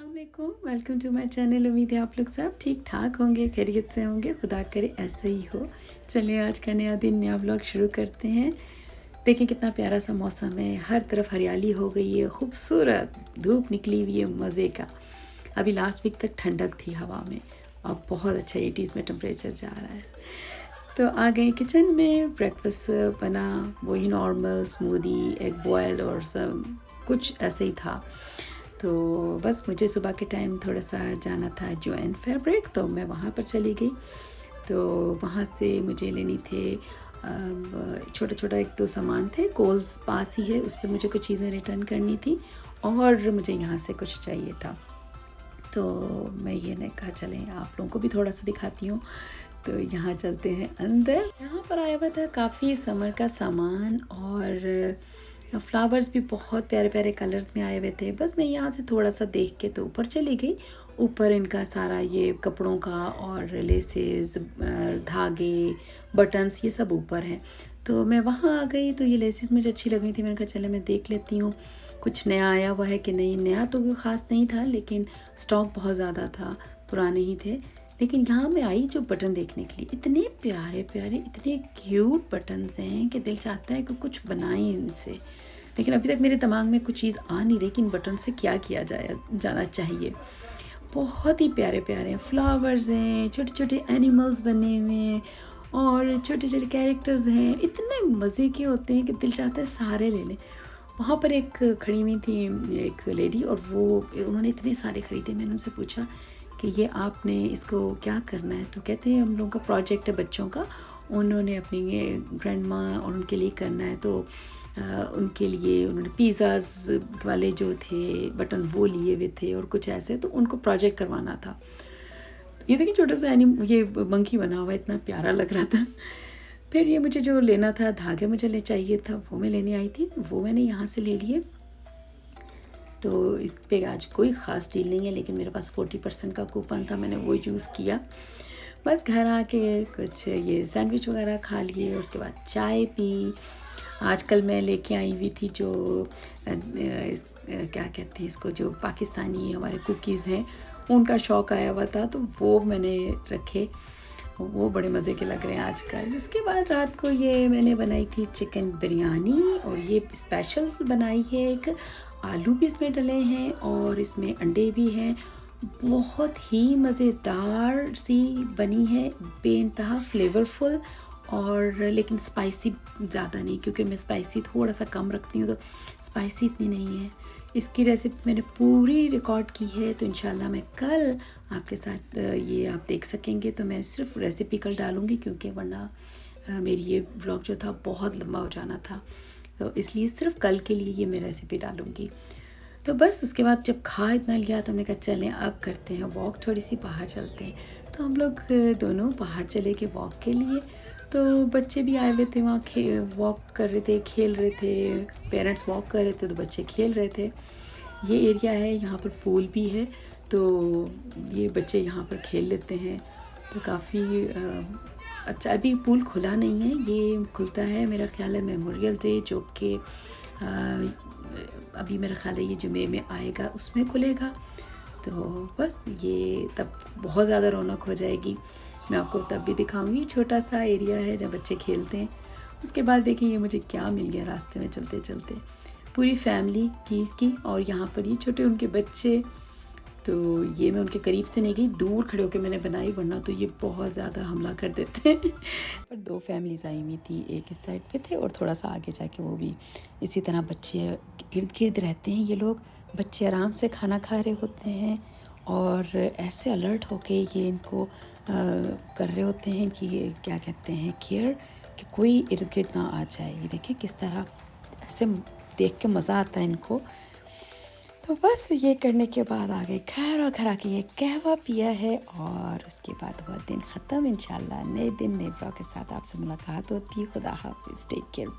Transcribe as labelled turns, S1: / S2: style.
S1: अस्सलामुअलैकुम, welcome to my channel. उम्मीद है आप लोग सब ठीक ठाक होंगे, खैरियत से होंगे। खुदा करे ऐसा ही हो। चलिए आज का नया दिन, नया व्लॉग शुरू करते हैं। देखिए कितना प्यारा सा मौसम है, हर तरफ हरियाली हो गई है, खूबसूरत धूप निकली हुई है, मज़े का। अभी लास्ट वीक तक ठंडक थी हवा में, अब बहुत अच्छा 80s में टेम्परेचर जा रहा है। तो आ गए किचन में, ब्रेकफास्ट बना, वही नॉर्मल स्मूदी, एग बॉयल और सब कुछ ऐसे ही था। तो बस मुझे सुबह के टाइम थोड़ा सा जाना था जो.एन फैब्रिक, तो मैं वहाँ पर चली गई। तो वहाँ से मुझे लेनी थे छोटा छोटा एक दो सामान थे, कोल्स पास ही है, उस पर मुझे कुछ चीज़ें रिटर्न करनी थी और मुझे यहाँ से कुछ चाहिए था। तो मैं ये ने कहा चलें आप लोगों को भी थोड़ा सा दिखाती हूँ। तो यहाँ चलते हैं अंदर। यहाँ पर आया हुआ था काफ़ी समर का सामान और फ्लावर्स भी बहुत प्यारे प्यारे कलर्स में आए हुए थे। बस मैं यहाँ से थोड़ा सा देख के तो ऊपर चली गई। ऊपर इनका सारा ये कपड़ों का और लेसेस, धागे, बटन्स, ये सब ऊपर है। तो मैं वहाँ आ गई तो ये लेसेस मुझे अच्छी लग रही थी। मैंने कहा चले मैं देख लेती हूँ कुछ नया आया हुआ है कि नहीं। नया तो कोई ख़ास नहीं था, लेकिन स्टॉक बहुत ज़्यादा था, पुराने ही थे। लेकिन यहाँ मैं आई जो बटन देखने के लिए, इतने प्यारे प्यारे, इतने क्यूट बटन्स हैं कि दिल चाहता है कि कुछ बनाएं इनसे। लेकिन अभी तक मेरे दिमाग में कुछ चीज़ आ नहीं रही कि इन बटन से क्या किया जाना चाहिए। बहुत ही प्यारे प्यारे हैं, फ्लावर्स हैं, छोटे छोटे एनिमल्स बने हुए हैं और छोटे छोटे कैरेक्टर्स हैं। इतने मज़े के होते हैं कि दिल चाहता है सारे ले लें। वहाँ पर एक खड़ी हुई थी एक लेडी और उन्होंने इतने सारे ख़रीदे। मैंने उनसे पूछा कि ये आपने इसको क्या करना है। तो कहते हैं हम लोगों का प्रोजेक्ट है बच्चों का, उन्होंने अपनी ग्रैंड माँ और उनके लिए करना है। तो उनके लिए उन्होंने पिज़्ज़ाज़ वाले जो थे बटन वो लिए हुए थे और कुछ ऐसे, तो उनको प्रोजेक्ट करवाना था। ये देखिए छोटा सा ये मंकी बना हुआ, इतना प्यारा लग रहा था। फिर ये मुझे जो लेना था, धागे मुझे चाहिए था, वो मैं लेने आई थी, वो मैंने यहाँ से ले लिए। तो इस पे आज कोई ख़ास डील नहीं है, लेकिन मेरे पास 40% का कूपन था, मैंने वो यूज़ किया। बस घर आके कुछ ये सैंडविच वगैरह खा लिए और उसके बाद चाय पी। आजकल मैं लेके आई हुई थी जो क्या कहते हैं इसको, जो पाकिस्तानी हमारे कुकीज़ हैं, उनका शौक़ आया हुआ था, तो वो मैंने रखे, वो बड़े मज़े के लग रहे हैं आजकल। उसके बाद रात को ये मैंने बनाई थी चिकन बिरयानी और ये स्पेशल बनाई है एक, आलू भी इसमें डले हैं और इसमें अंडे भी हैं। बहुत ही मज़ेदार सी बनी है, बेइंतहा फ्लेवरफुल और लेकिन स्पाइसी ज़्यादा नहीं, क्योंकि मैं स्पाइसी थोड़ा सा कम रखती हूँ, तो स्पाइसी इतनी नहीं है। इसकी रेसिपी मैंने पूरी रिकॉर्ड की है, तो इंशाल्लाह मैं कल आपके साथ ये आप देख सकेंगे। तो मैं सिर्फ रेसिपी कल डालूँगी, क्योंकि वरना मेरी ये व्लॉग जो था बहुत लंबा हो जाना था, तो इसलिए सिर्फ कल के लिए ये मैं रेसिपी डालूँगी। तो बस उसके बाद जब खा इतना लिया तो हमने कहा चलें अब करते हैं वॉक, थोड़ी सी बाहर चलते हैं। तो हम लोग दोनों बाहर चले गए वॉक के लिए। तो बच्चे भी आए हुए थे वहाँ, वॉक कर रहे थे, खेल रहे थे। पेरेंट्स वॉक कर रहे थे तो बच्चे खेल रहे थे। ये एरिया है, यहाँ पर पूल भी है, तो ये बच्चे यहाँ पर खेल लेते हैं। तो काफ़ी अच्छा, अभी पूल खुला नहीं है, ये खुलता है मेरा ख्याल है मेमोरियल डे, जो कि अभी मेरा ख्याल है ये जुमे में आएगा, उसमें खुलेगा। तो बस ये तब बहुत ज़्यादा रौनक हो जाएगी, मैं आपको तब भी दिखाऊंगी। छोटा सा एरिया है जब बच्चे खेलते हैं। उसके बाद देखिए ये मुझे क्या मिल गया रास्ते में चलते चलते, पूरी फैमिली की और यहाँ पर ये छोटे उनके बच्चे। तो ये मैं उनके करीब से नहीं गई, दूर खड़े होकर मैंने बनाई, वरना तो ये बहुत ज़्यादा हमला कर देते हैं। पर दो फैमिलीज़ आई हुई थी, एक इस साइड पे थे और थोड़ा सा आगे जाके वो भी इसी तरह बच्चे इर्द गिर्द रहते हैं। ये लोग बच्चे आराम से खाना खा रहे होते हैं और ऐसे अलर्ट होके ये इनको कर रहे होते हैं कि ये क्या कहते हैं, केयर, कि कोई इर्द गिर्द ना आ जाए। ये देखिए किस तरह ऐसे देख के मज़ा आता है इनको। तो बस ये करने के बाद आ गए घर और घर आके ये कहवा पिया है और उसके बाद हुआ दिन ख़त्म। इंशाल्लाह नए दिन नए ब्लॉग के साथ आपसे मुलाकात होती है। खुदा हाफिज़, टेक केयर।